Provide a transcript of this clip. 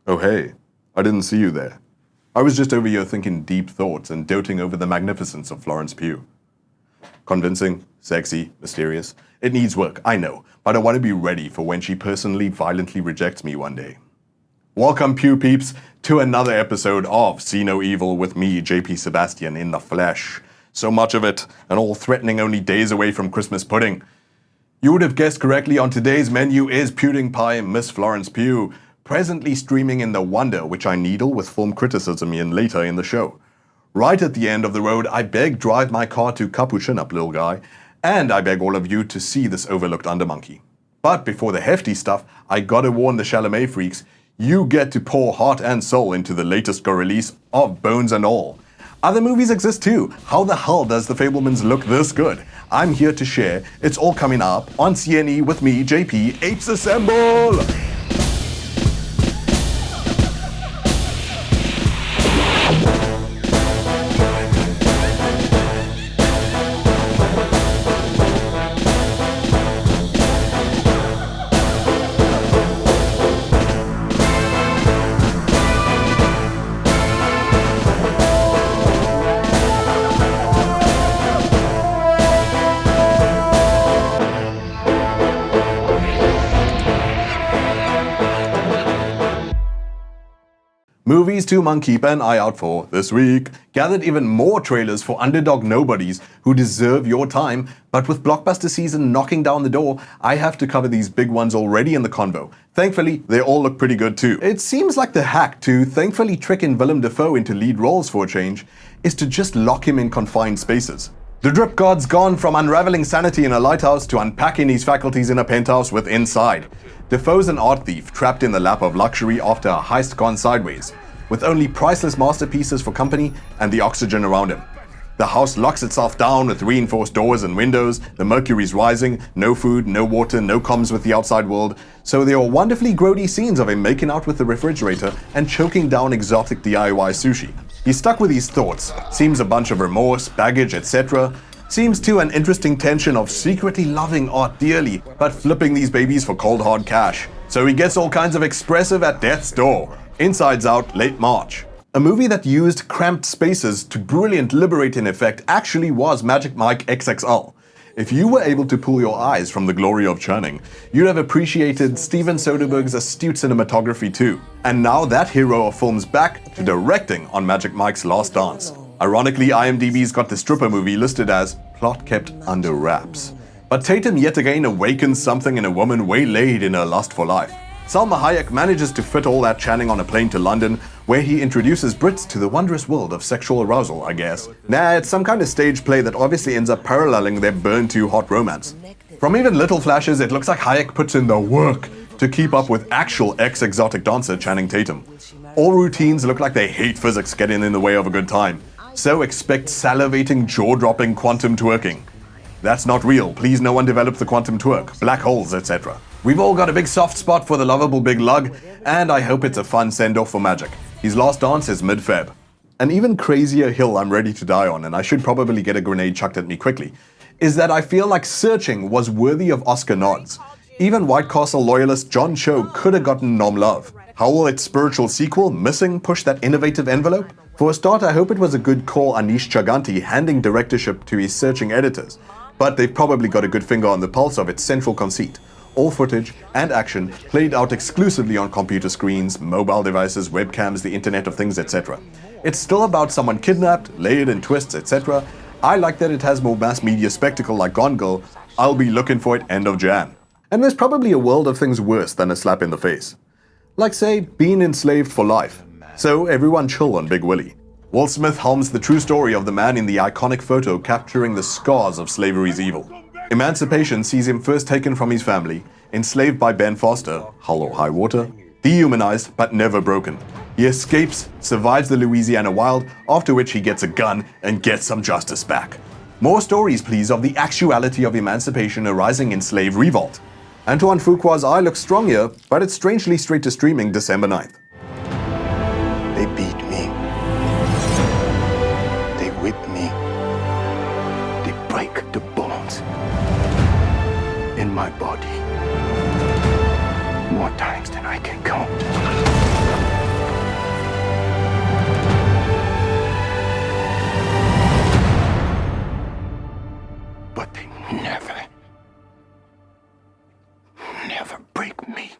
Oh hey, I didn't see you there. I was just over here thinking deep thoughts and doting over the magnificence of Florence Pugh. Convincing, sexy, mysterious. It needs work, I know, but I want to be ready for when she personally violently rejects me one day. Welcome, Pugh peeps, to another episode of See No Evil with me, JP Sebastian, in the flesh. So much of it, and all threatening only days away from Christmas pudding. You would have guessed correctly, on today's menu is Pudding Pie Miss Florence Pugh, presently streaming in The Wonder, which I needle with film criticism in later in the show. Right at the end of the road, I beg drive my car to Capuchin up, little guy, and I beg all of you to see this overlooked undermonkey. But before the hefty stuff, I gotta warn the Chalamet freaks, you get to pour heart and soul into the latest go-release of Bones and All. Other movies exist too. How the hell does The Fablemans look this good? I'm here to share. It's all coming up on CNE with me, JP. Apes Assemble! Movies to Monk-eep an eye out for this week gathered even more trailers for underdog nobodies who deserve your time, but with blockbuster season knocking down the door, I have to cover these big ones already in the convo. Thankfully, they all look pretty good too. It seems like the hack to thankfully trick in Willem Dafoe into lead roles for a change is to just lock him in confined spaces. The drip god's gone from unraveling sanity in a lighthouse to unpacking his faculties in a penthouse with Inside. Defoe's an art thief trapped in the lap of luxury after a heist gone sideways, with only priceless masterpieces for company and the oxygen around him. The house locks itself down with reinforced doors and windows, the mercury's rising, no food, no water, no comms with the outside world, so there are wonderfully grody scenes of him making out with the refrigerator and choking down exotic DIY sushi. He's stuck with his thoughts, seems a bunch of remorse, baggage, etc. Seems to an interesting tension of secretly loving art dearly, but flipping these babies for cold hard cash. So he gets all kinds of expressive at death's door. Inside's out late March. A movie that used cramped spaces to brilliant liberating effect actually was Magic Mike XXL. If you were able to pull your eyes from the glory of churning, you'd have appreciated Steven Soderbergh's astute cinematography too. And now that hero of film's back to directing on Magic Mike's Last Dance. Ironically, IMDb's got the stripper movie listed as plot kept under wraps. But Tatum yet again awakens something in a woman waylaid in her lust for life. Salma Hayek manages to fit all that Channing on a plane to London, where he introduces Brits to the wondrous world of sexual arousal, I guess. Nah, it's some kind of stage play that obviously ends up paralleling their burn-to-hot romance. From even little flashes, it looks like Hayek puts in the work to keep up with actual ex-exotic dancer Channing Tatum. All routines look like they hate physics getting in the way of a good time. So expect salivating, jaw-dropping quantum twerking. That's not real. Please no one develop the quantum twerk, black holes, etc. We've all got a big soft spot for the lovable big lug, and I hope it's a fun send-off for Magic. His last dance is mid-Feb. An even crazier hill I'm ready to die on, and I should probably get a grenade chucked at me quickly, is that I feel like Searching was worthy of Oscar nods. Even White Castle loyalist John Cho could have gotten nom love. How will its spiritual sequel, Missing, push that innovative envelope? For a start, I hope it was a good call Anish Chaganty handing directorship to his Searching editors, but they've probably got a good finger on the pulse of its central conceit. All footage and action played out exclusively on computer screens, mobile devices, webcams, the Internet of Things, etc. It's still about someone kidnapped, layered in twists, etc. I like that it has more mass media spectacle like Gone Girl. I'll be looking for it end of Jan. And there's probably a world of things worse than a slap in the face. Like say, being enslaved for life. So everyone chill on Big Willie. Will Smith helms the true story of the man in the iconic photo capturing the scars of slavery's evil. Emancipation sees him first taken from his family, enslaved by Ben Foster, Hell or High Water, dehumanized but never broken. He escapes, survives the Louisiana wild, after which he gets a gun and gets some justice back. More stories, please, of the actuality of emancipation arising in slave revolt. Antoine Fuqua's eye looks strong here, but it's strangely straight to streaming December 9th. They beat me. They whip me. They break the bones in my body more times than I can count. Never. Never break me.